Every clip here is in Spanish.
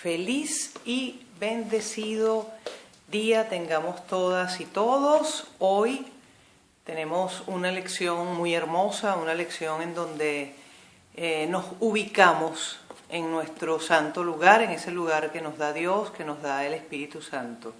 feliz y bendecido día tengamos todas y todos. Hoy tenemos una lección muy hermosa, una lección en donde nos ubicamos en nuestro santo lugar, en ese lugar que nos da Dios, que nos da el Espíritu Santo.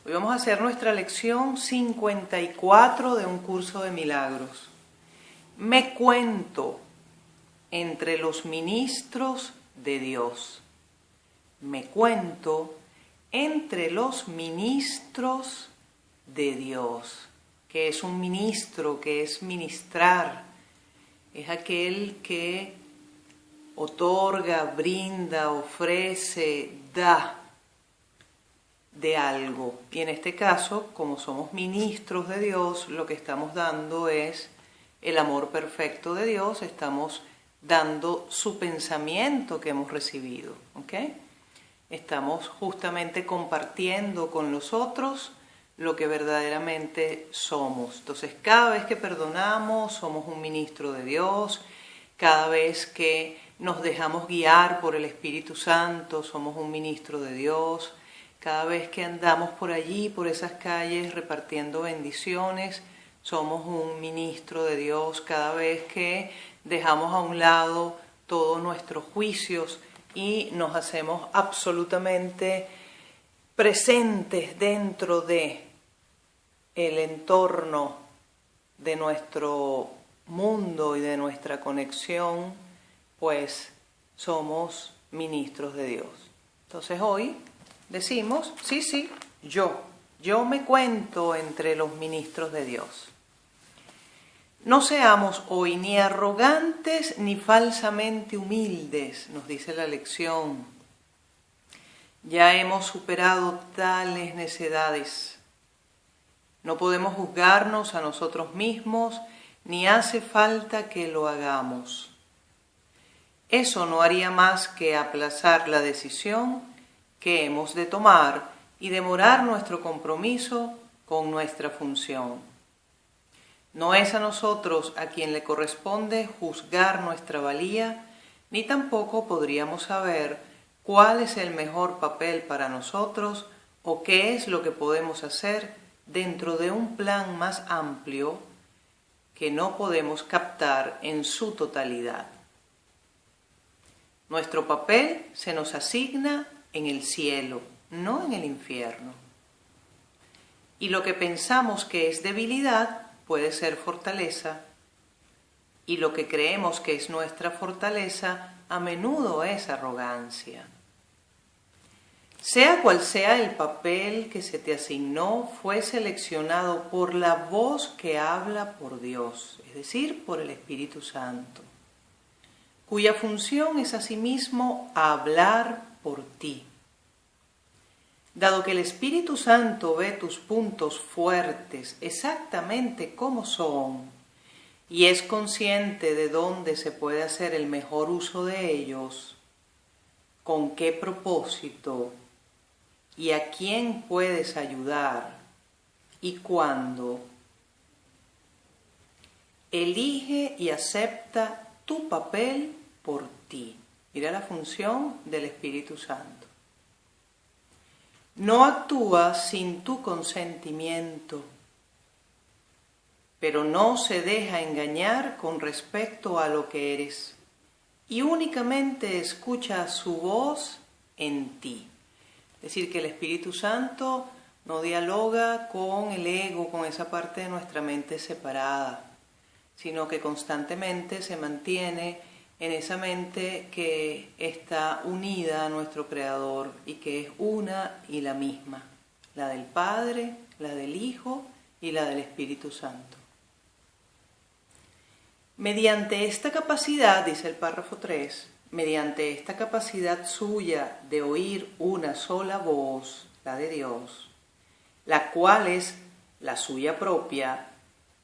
Hoy vamos a hacer nuestra lección 54 de un curso de milagros. Me cuento entre los ministros de Dios. Me cuento entre los ministros de Dios. ¿Qué es un ministro? ¿Qué es ministrar? Es aquel que otorga, brinda, ofrece, da de algo. Y en este caso, como somos ministros de Dios, lo que estamos dando es el amor perfecto de Dios, estamos dando su pensamiento que hemos recibido, ¿ok? Estamos justamente compartiendo con los otros lo que verdaderamente somos. Entonces, cada vez que perdonamos, somos un ministro de Dios. Cada vez que nos dejamos guiar por el Espíritu Santo, somos un ministro de Dios. Cada vez que andamos por allí, por esas calles, repartiendo bendiciones, somos un ministro de Dios. Cada vez que dejamos a un lado todos nuestros juicios y nos hacemos absolutamente presentes dentro de el entorno de nuestro mundo y de nuestra conexión, pues somos ministros de Dios. Entonces hoy decimos, sí, yo me cuento entre los ministros de Dios. No seamos hoy ni arrogantes ni falsamente humildes, nos dice la lección. Ya hemos superado tales necedades. No podemos juzgarnos a nosotros mismos, ni hace falta que lo hagamos. Eso no haría más que aplazar la decisión que hemos de tomar y demorar nuestro compromiso con nuestra función. No es a nosotros a quien le corresponde juzgar nuestra valía, ni tampoco podríamos saber cuál es el mejor papel para nosotros o qué es lo que podemos hacer dentro de un plan más amplio que no podemos captar en su totalidad. Nuestro papel se nos asigna en el cielo, no en el infierno. Y lo que pensamos que es debilidad puede ser fortaleza, y lo que creemos que es nuestra fortaleza a menudo es arrogancia. Sea cual sea el papel que se te asignó, fue seleccionado por la voz que habla por Dios, es decir, por el Espíritu Santo, cuya función es asimismo hablar por ti. Dado que el Espíritu Santo ve tus puntos fuertes exactamente como son y es consciente de dónde se puede hacer el mejor uso de ellos, con qué propósito y a quién puedes ayudar y cuándo, elige y acepta tu papel por ti. Mira la función del Espíritu Santo. No actúa sin tu consentimiento, pero no se deja engañar con respecto a lo que eres y únicamente escucha su voz en ti. Es decir, que el Espíritu Santo no dialoga con el ego, con esa parte de nuestra mente separada, sino que constantemente se mantiene en esa mente que está unida a nuestro Creador y que es una y la misma, la del Padre, la del Hijo y la del Espíritu Santo. Mediante esta capacidad, dice el párrafo 3, mediante esta capacidad suya de oír una sola voz, la de Dios, la cual es la suya propia,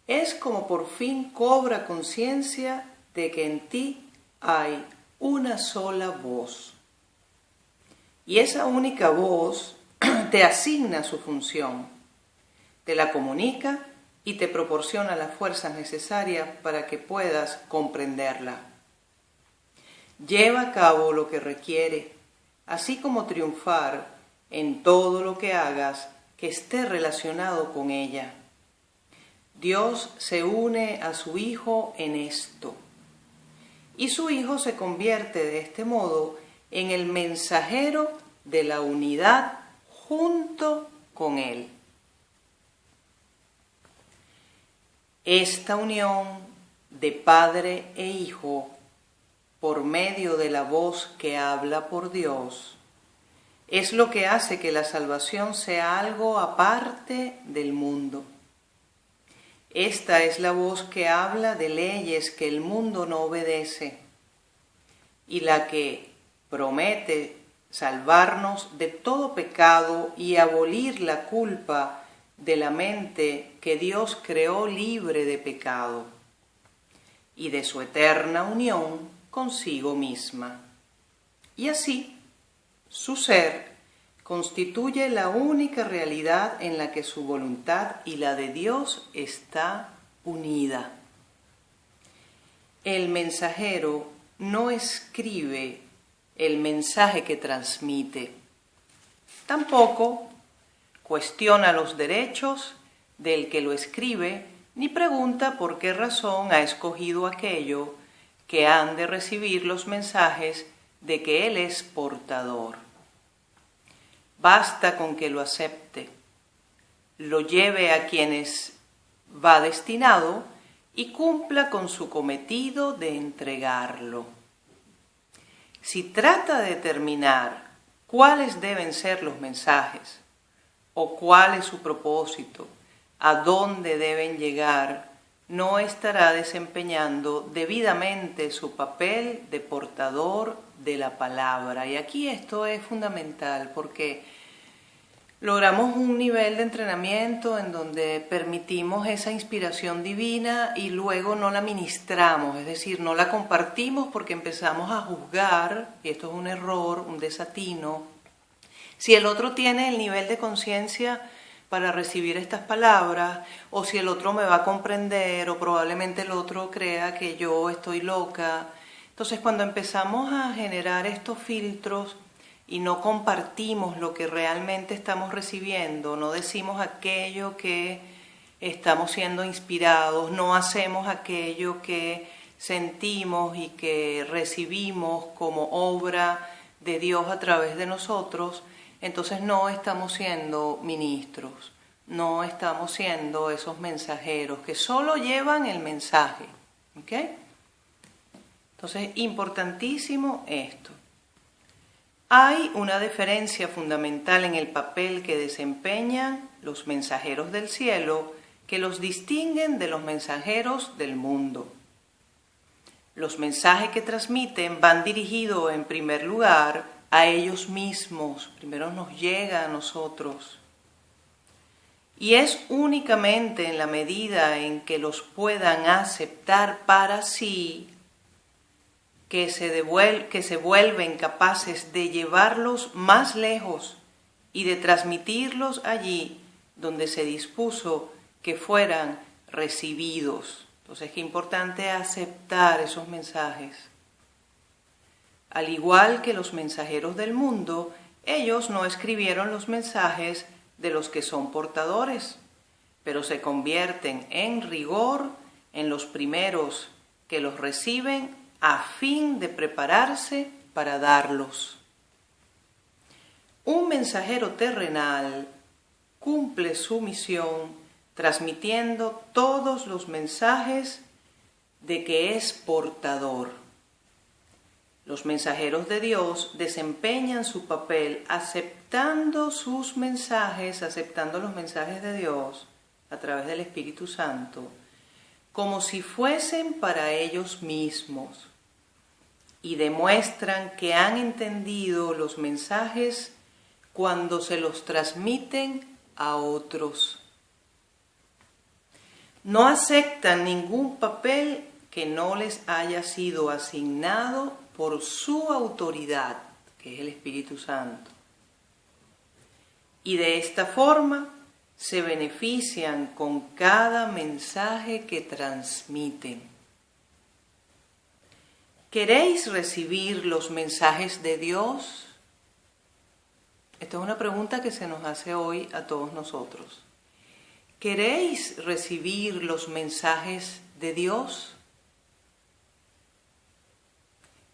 es como por fin cobra conciencia de que en ti hay una sola voz. Y esa única voz te asigna su función, te la comunica y te proporciona las fuerzas necesarias para que puedas comprenderla. Lleva a cabo lo que requiere así como triunfar en todo lo que hagas que esté relacionado con ella. Dios se une a su Hijo en esto, y su Hijo se convierte de este modo en el mensajero de la unidad junto con Él. Esta unión de Padre e Hijo, por medio de la voz que habla por Dios, es lo que hace que la salvación sea algo aparte del mundo. Esta es la voz que habla de leyes que el mundo no obedece y la que promete salvarnos de todo pecado y abolir la culpa de la mente que Dios creó libre de pecado y de su eterna unión consigo misma. Y así, su ser constituye la única realidad en la que su voluntad y la de Dios está unida. El mensajero no escribe el mensaje que transmite. Tampoco cuestiona los derechos del que lo escribe, ni pregunta por qué razón ha escogido aquello que han de recibir los mensajes de que él es portador. Basta con que lo acepte, lo lleve a quienes va destinado y cumpla con su cometido de entregarlo. Si trata de determinar cuáles deben ser los mensajes o cuál es su propósito, a dónde deben llegar, no estará desempeñando debidamente su papel de portador de la palabra. Y aquí esto es fundamental porque logramos un nivel de entrenamiento en donde permitimos esa inspiración divina y luego no la ministramos, es decir, no la compartimos porque empezamos a juzgar, y esto es un error, un desatino. Si el otro tiene el nivel de conciencia para recibir estas palabras, o si el otro me va a comprender, o probablemente el otro crea que yo estoy loca. Entonces, cuando empezamos a generar estos filtros y no compartimos lo que realmente estamos recibiendo, no decimos aquello que estamos siendo inspirados, no hacemos aquello que sentimos y que recibimos como obra de Dios a través de nosotros, entonces no estamos siendo ministros, no estamos siendo esos mensajeros que solo llevan el mensaje. ¿Ok? Entonces, importantísimo esto. Hay una diferencia fundamental en el papel que desempeñan los mensajeros del cielo que los distinguen de los mensajeros del mundo. Los mensajes que transmiten van dirigidos en primer lugar a ellos mismos, primero nos llega a nosotros. Y es únicamente en la medida en que los puedan aceptar para sí que se vuelven capaces de llevarlos más lejos y de transmitirlos allí donde se dispuso que fueran recibidos. Entonces es importante aceptar esos mensajes. Al igual que los mensajeros del mundo, ellos no escribieron los mensajes de los que son portadores, pero se convierten en rigor en los primeros que los reciben a fin de prepararse para darlos. Un mensajero terrenal cumple su misión transmitiendo todos los mensajes de que es portador. Los mensajeros de Dios desempeñan su papel aceptando sus mensajes, aceptando los mensajes de Dios a través del Espíritu Santo, como si fuesen para ellos mismos, y demuestran que han entendido los mensajes cuando se los transmiten a otros. No aceptan ningún papel que no les haya sido asignado por su autoridad, que es el Espíritu Santo. Y de esta forma se benefician con cada mensaje que transmiten. ¿Queréis recibir los mensajes de Dios? Esta es una pregunta que se nos hace hoy a todos nosotros. ¿Queréis recibir los mensajes de Dios?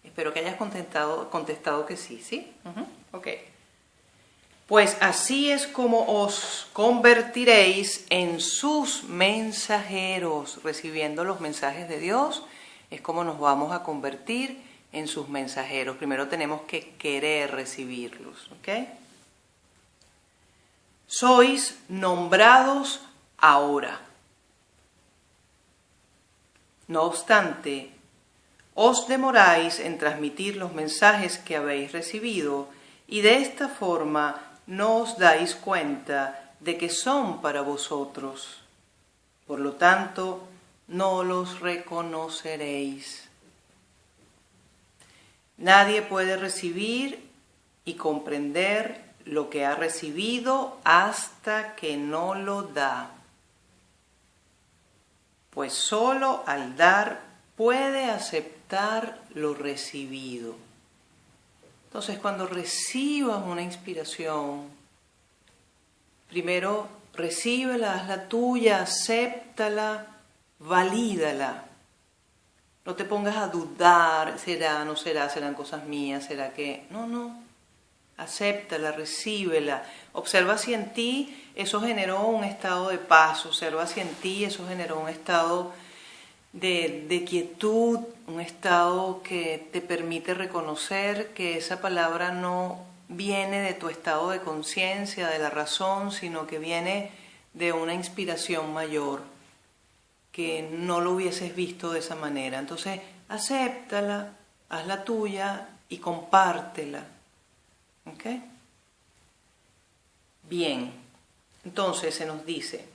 Espero que hayas contestado que sí, ¿sí? Ok. Pues así es como os convertiréis en sus mensajeros. Recibiendo los mensajes de Dios es como nos vamos a convertir en sus mensajeros. Primero tenemos que querer recibirlos, ¿ok? Sois nombrados ahora. No obstante, os demoráis en transmitir los mensajes que habéis recibido y de esta forma no os dais cuenta de que son para vosotros. Por lo tanto, no los reconoceréis. Nadie puede recibir y comprender lo que ha recibido hasta que no lo da. Pues solo al dar puede aceptar lo recibido. Entonces, cuando recibas una inspiración, primero recíbela, hazla tuya, acéptala, valídala. No te pongas a dudar, será, no será, serán cosas mías, será que... No, acéptala, recíbela. Observa si en ti eso generó un estado de paz, observa si en ti eso generó un estado de quietud, un estado que te permite reconocer que esa palabra no viene de tu estado de conciencia, de la razón, sino que viene de una inspiración mayor, que no lo hubieses visto de esa manera. Entonces, acéptala, hazla tuya y compártela. ¿Ok? Bien, entonces se nos dice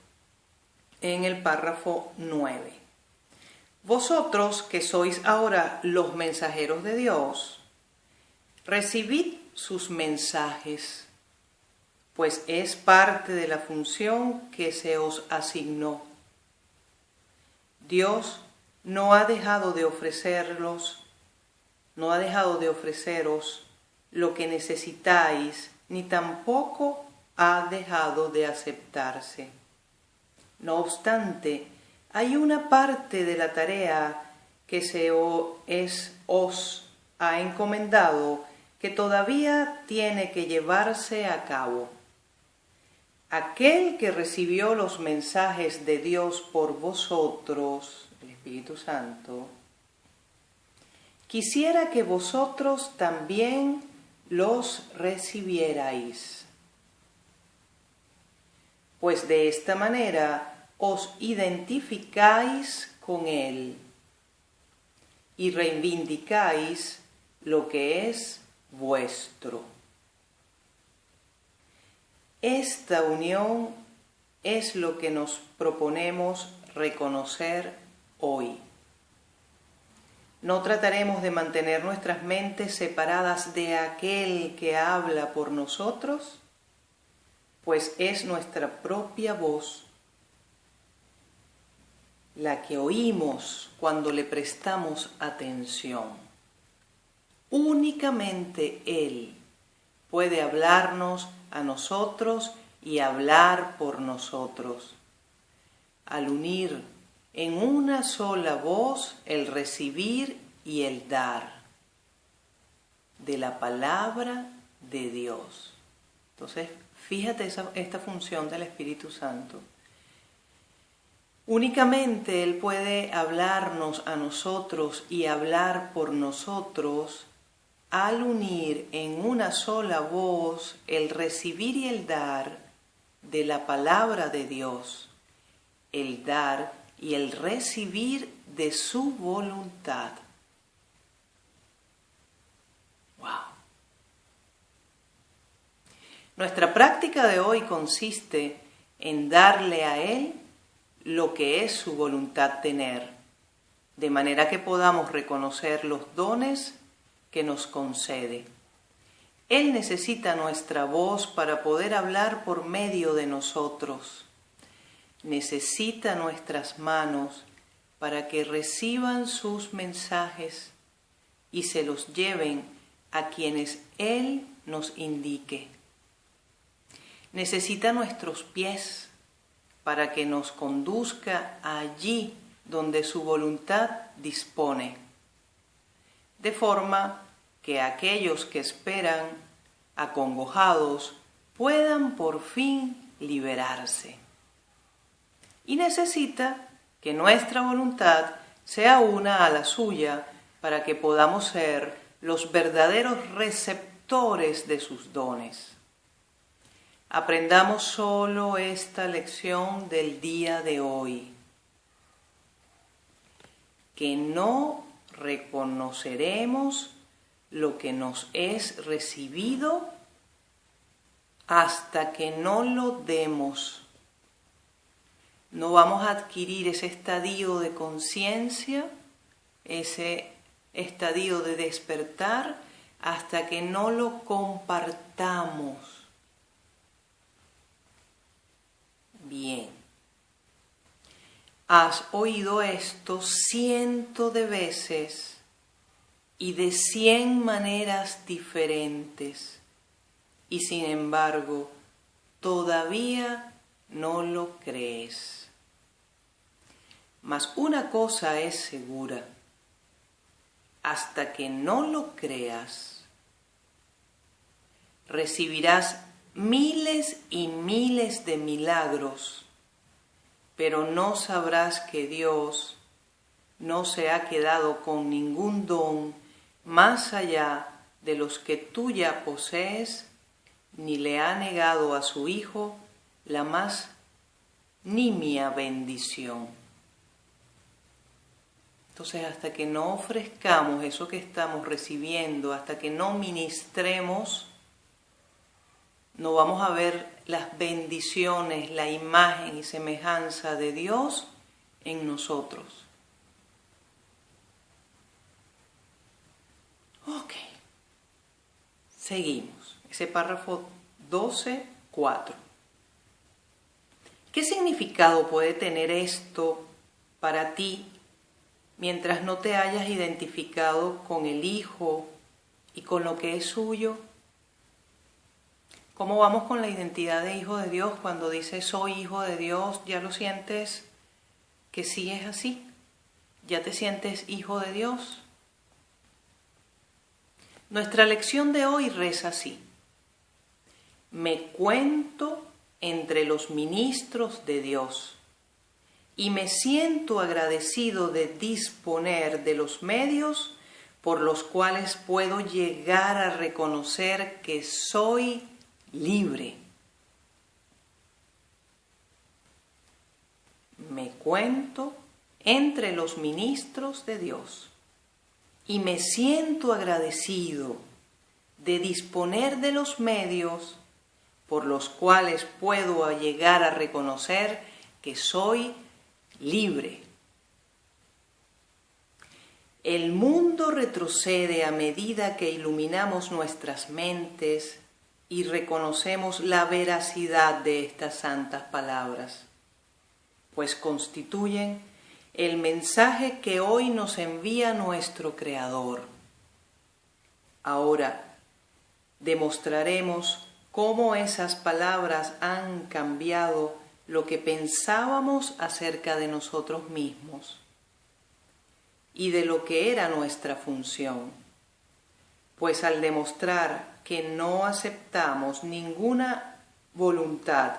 en el párrafo 9. Vosotros que sois ahora los mensajeros de Dios, recibid sus mensajes, pues es parte de la función que se os asignó. Dios no ha dejado de ofreceros lo que necesitáis, ni tampoco ha dejado de aceptarse. No obstante, hay una parte de la tarea que os ha encomendado que todavía tiene que llevarse a cabo. Aquel que recibió los mensajes de Dios por vosotros, el Espíritu Santo, quisiera que vosotros también los recibierais, pues de esta manera os identificáis con Él y reivindicáis lo que es vuestro. Esta unión es lo que nos proponemos reconocer hoy. No trataremos de mantener nuestras mentes separadas de aquel que habla por nosotros, pues es nuestra propia voz la que oímos cuando le prestamos atención. Únicamente Él puede hablarnos a nosotros y hablar por nosotros. Al unir en una sola voz el recibir y el dar de la palabra de Dios. Entonces, fíjate esta función del Espíritu Santo. Únicamente Él puede hablarnos a nosotros y hablar por nosotros al unir en una sola voz el recibir y el dar de la palabra de Dios, el dar y el recibir de su voluntad. ¡Wow! Nuestra práctica de hoy consiste en darle a Él lo que es su voluntad tener, de manera que podamos reconocer los dones que nos concede. Él necesita nuestra voz para poder hablar por medio de nosotros. Necesita nuestras manos para que reciban sus mensajes y se los lleven a quienes Él nos indique. necesita nuestros pies para que nos conduzca allí donde su voluntad dispone, de forma que aquellos que esperan, acongojados, puedan por fin liberarse. Y necesita que nuestra voluntad sea una a la suya para que podamos ser los verdaderos receptores de sus dones. Aprendamos solo esta lección del día de hoy, que no reconoceremos lo que nos es recibido hasta que no lo demos. No vamos a adquirir ese estadio de conciencia, ese estadio de despertar, hasta que no lo compartamos. Bien. Has oído esto cientos de veces y de 100 maneras diferentes, y sin embargo, todavía no lo crees. Mas una cosa es segura: hasta que no lo creas, recibirás miles y miles de milagros, pero no sabrás que Dios no se ha quedado con ningún don más allá de los que tú ya posees, ni le ha negado a su Hijo la más nimia bendición. Entonces, hasta que no ofrezcamos eso que estamos recibiendo, hasta que no ministremos, no vamos a ver las bendiciones, la imagen y semejanza de Dios en nosotros. Ok, seguimos. Ese párrafo 12:4. ¿Qué significado puede tener esto para ti mientras no te hayas identificado con el Hijo y con lo que es suyo? ¿Cómo vamos con la identidad de hijo de Dios? Cuando dices soy hijo de Dios, ¿ya lo sientes que sí es así? ¿Ya te sientes hijo de Dios? Nuestra lección de hoy reza así: me cuento entre los ministros de Dios y me siento agradecido de disponer de los medios por los cuales puedo llegar a reconocer que soy libre. Me cuento entre los ministros de Dios y me siento agradecido de disponer de los medios por los cuales puedo llegar a reconocer que soy libre. El mundo retrocede a medida que iluminamos nuestras mentes y reconocemos la veracidad de estas santas palabras, pues constituyen el mensaje que hoy nos envía nuestro Creador. Ahora demostraremos cómo esas palabras han cambiado lo que pensábamos acerca de nosotros mismos y de lo que era nuestra función, pues al demostrar que no aceptamos ninguna voluntad,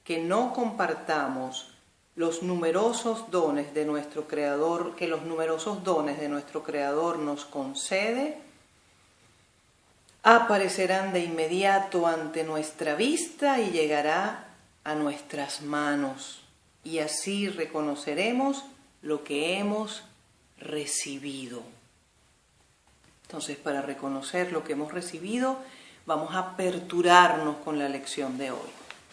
que no compartamos los numerosos dones de nuestro Creador, que los numerosos dones de nuestro Creador nos concede, aparecerán de inmediato ante nuestra vista y llegará a nuestras manos, y así reconoceremos lo que hemos recibido. Entonces, para reconocer lo que hemos recibido, vamos a aperturarnos con la lección de hoy.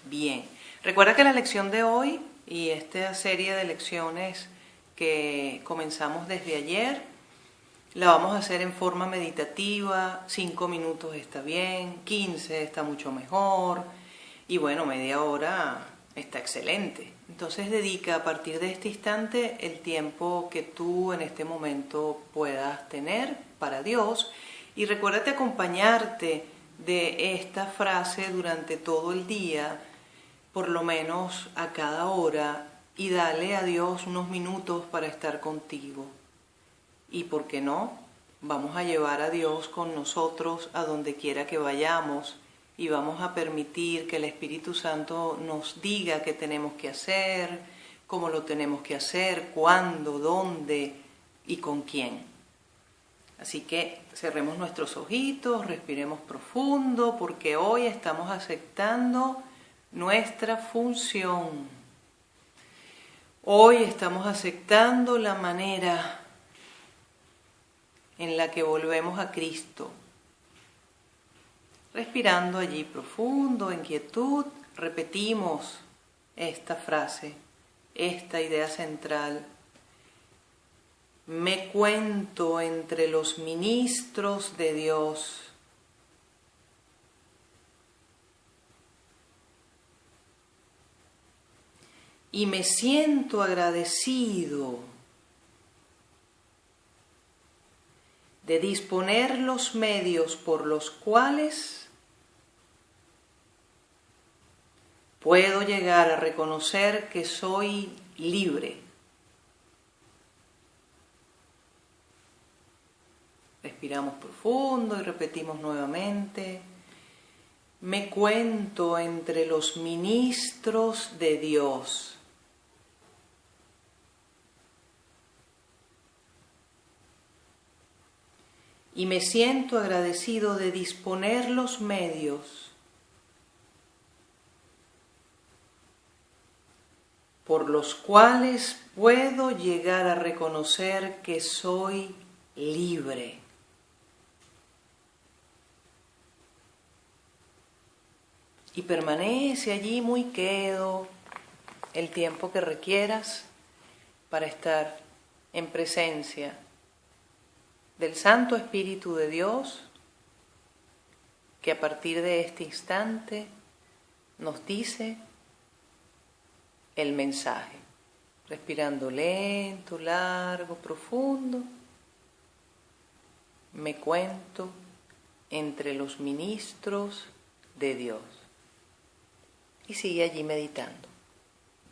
Bien, recuerda que la lección de hoy y esta serie de lecciones que comenzamos desde ayer, la vamos a hacer en forma meditativa. 5 minutos está bien, 15 está mucho mejor, y bueno, media hora está excelente. Entonces dedica a partir de este instante el tiempo que tú en este momento puedas tener para Dios, y recuérdate acompañarte de esta frase durante todo el día, por lo menos a cada hora, y dale a Dios unos minutos para estar contigo. Y por qué no, vamos a llevar a Dios con nosotros a donde quiera que vayamos y vamos a permitir que el Espíritu Santo nos diga qué tenemos que hacer, cómo lo tenemos que hacer, cuándo, dónde y con quién. Así que cerremos nuestros ojitos, respiremos profundo, porque hoy estamos aceptando nuestra función. Hoy estamos aceptando la manera en la que volvemos a Cristo. Respirando allí profundo, en quietud, repetimos esta frase, esta idea central. Me cuento entre los ministros de Dios. Y me siento agradecido de disponer los medios por los cuales puedo llegar a reconocer que soy libre. Respiramos profundo y repetimos nuevamente. Me cuento entre los ministros de Dios. Y me siento agradecido de disponer los medios por los cuales puedo llegar a reconocer que soy libre. Y permanece allí muy quedo el tiempo que requieras para estar en presencia del Santo Espíritu de Dios, que a partir de este instante nos dice el mensaje, respirando lento, largo, profundo. Me cuento entre los ministros de Dios. Y sigue allí meditando.